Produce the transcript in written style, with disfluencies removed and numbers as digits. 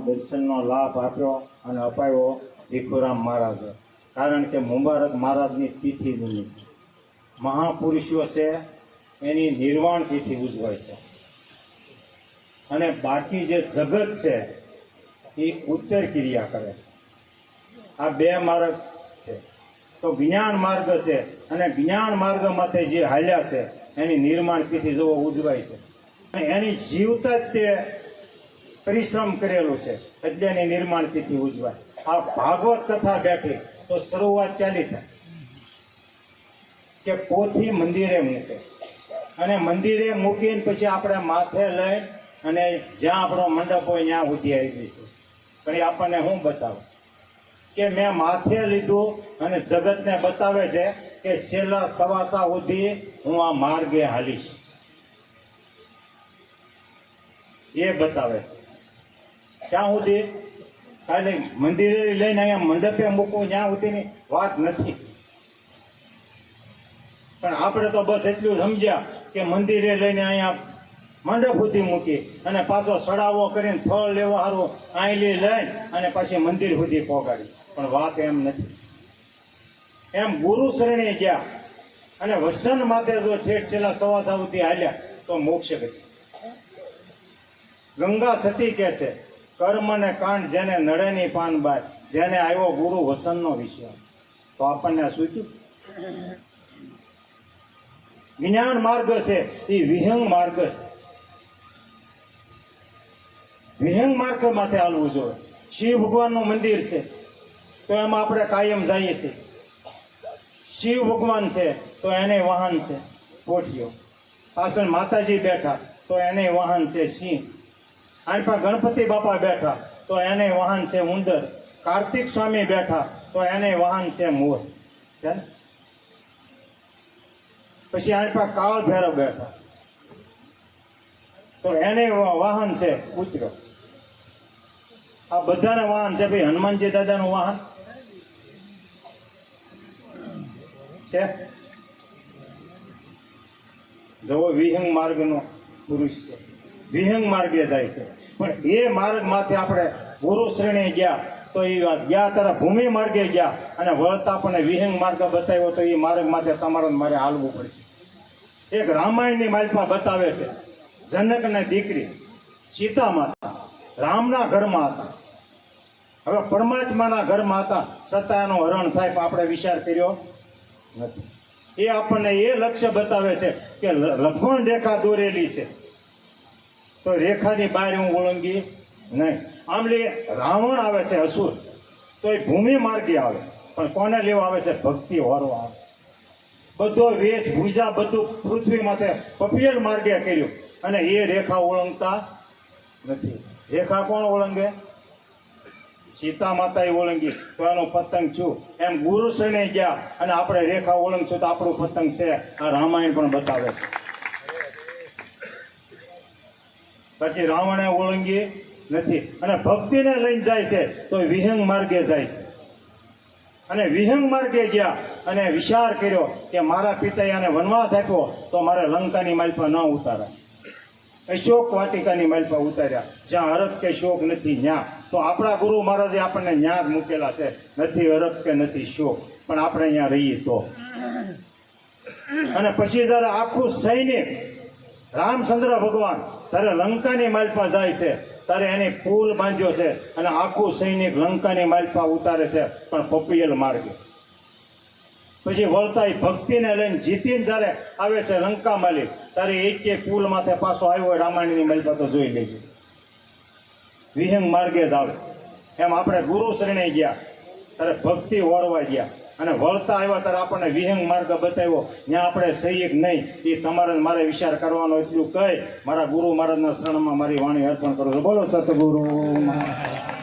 દર્શનનો લાભ આપ્યો અને અપાયો ભીખુરામ મહારાજે, કારણ કે મુબારક મહારાજની તિથિ નિમિત્તે મહાપુરુષો છે એની નિર્વાણ તિથિ ઉજવાય છે, અને બાકી જે જગત છે એ ઉત્તર ક્રિયા કરે છે. આ બે માર્ગ છે. તો જ્ઞાન માર્ગ છે, અને જ્ઞાન માર્ગ માટે જે હાલ્યા છે એની નિર્માણ તિથિ જેવો ઉજવાય છે, અને એની જીવતા જ તે પરિશ્રમ કરેલું છે એટલે એની નિર્માણ તિથિ ઉજવાય. આ ભાગવત કથા બેઠી તો શરૂઆત ચાલી થાય કે પોથી મંદિરે મૂકે, અને મંદિરે મૂકીને પછી આપણે માથે લઈ અને જ્યાં આપણો મંડપ હોય ત્યાં સુધી આવી છે. પણ એ આપણને શું બતાવે કે મેં માથે લીધું, અને જગતને બતાવે છે કે છેલ્લા સવાસા સુધી હું આ માર્ગે હાલીશ, એ બતાવે છે. ક્યાં સુધી? ખાલી મંદિરે લઈને અહીંયા મંડપે મૂકવું ત્યાં સુધીની વાત નથી. પણ આપણે તો બસ એટલું સમજ્યા કે મંદિરે લઈને અહીંયા મંડપ સુધી મૂકી અને પાછો સડાવો કરીને ફળ લેવા સારું આંયલી લઈને અને પાછી મંદિર સુધી પહોંચાડી. પણ વાત એમ નથી. એમ ગુરુ શરણે ગયા અને વસન માથે જો ઠેઠ છેલ્લા સવાસા સુધી હાલ્યા તો મોક્ષ ગતિ. ગંગા સતી કહે છે, કર્મ ને કાંડ જેને નડે ની પાન બાય, જેને આવ્યો ગુરુ વસનનો વિશ્વાસ. તો આપણને સૂચ્યું જ્ઞાન માર્ગ છે એ વિહંગ માર્ગ છે. વિહંગ માર્ગ માથે હાલવું જોઈએ. શિવ ભગવાનનું મંદિર છે તો એમાં આપણે કાયમ જઈએ છીએ. શિવ ભગવાન છે તો એને વાહન છે પોઠીઓ. પાછળ માતાજી બેઠા તો એને વાહન છે સિંહ. આનપા ગણપતિ બાપા બેઠા તો એને વાહન છે ઉંદર. કાર્તિક સ્વામી બેઠા તો એને વાહન છે મોર છે ને. પછી આનપા કાળ ભૈરવ બેઠા તો એને વાહન છે કૂતરો. આ બધાના વાહન છે. ભાઈ હનુમાનજી દાદાનું વાહન છે. જવો વિહંગ માર્ગનો પુરુષ છે, વિહંગ માર્ગે જાય છે. પણ એ માર્ગ માથે આપણે ગુરુ શ્રેણી ગયા તો એ ગયા તારા ભૂમિ માર્ગે ગયા અને વળતા આપણને વિહંગ માર્ગ બતાવ્યો તો એ માર્ગ માથે તમારે મારે હાલવું પડશે. એક રામાયણની માલિકા બતાવે છે. જનકને દીકરી સીતા માતા રામના ઘરમાં હતા. હવે પરમાત્માના ઘરમાં હતા છતાં એનું હરણ થાય પણ આપણે વિચાર કર્યો નથી. એ આપણને એ લક્ષ્ય બતાવે છે કે લખમણ રેખા દોરેલી છે તો રેખાની બહાર હું ઓળંગી નહીં. આમલી રાવણ આવે છે અસુર તો એ ભૂમિ માર્ગે આવે, પણ કોને લેવા આવે છે? ભક્તિ વાળવા આવે. બધો વેશ ભૂજા બધું પૃથ્વી માથે પપિયલ માર્ગે કર્યું અને એ રેખા ઓળંગતા નથી. રેખા કોણ ઓળંગે? સીતા માતા એ ઓળંગી તો એનું પતંગ છું. એમ ગુરુ શરણે ગયા અને આપણે રેખા ઓળંગશું તો આપણું પતંગ છે. આ રામાયણ પણ બતાવે છે. બાકી રાવણે ઓળંગી નથી. અને ભક્તિને લઈને જાય છે તો વિહંગ માર્ગે જાય છે. અને વિહંગ માર્ગે ગયા અને વિચાર કર્યો કે મારા પિતાએ આને વનવાસ આપ્યો તો મારે લંકાની માલપા ન ઉતારાય. અશોક વાટિકાની માલપા ઉતાર્યા જ્યાં હરખ કે શોક નથી ન્યા. તો આપણા ગુરુ મહારાજે આપણને ન્યા જ મૂકેલા છે. નથી હરખ કે નથી શોક, પણ આપણે અહીંયા રહીએ તો. અને પછી જયારે આખું સૈનિક રામચંદ્ર ભગવાન ત્યારે લંકાની માલપા જાય છે ત્યારે એને પુલ બાંધ્યો છે અને આખું સૈનિક લંકાની માલપા ઉતારે છે, પણ પપિયલ માર્ગે. પછી વળતા ભક્તિને લઈને જીતીને જયારે આવે છે લંકા માલિક ત્યારે એક પુલ માથે પાછો આવ્યો હોય રામાયણની માલપા તો જોઈ લેજો. વિહંગ માર્ગે જ આવે. એમ આપણે ગુરુ શરણે ગયા ત્યારે ભક્તિ વળવા ગયા અને વળતા આવ્યા ત્યારે આપણને વિહંગ માર્ગ બતાવ્યો. ત્યાં આપણે સહી નહીં એ તમારે મારે વિચાર કરવાનો એટલું કહી મારા ગુરુ મહારાજના શરણમાં મારી વાણી અર્પણ કરું છું. બોલો સતગુરુ મહારાજ.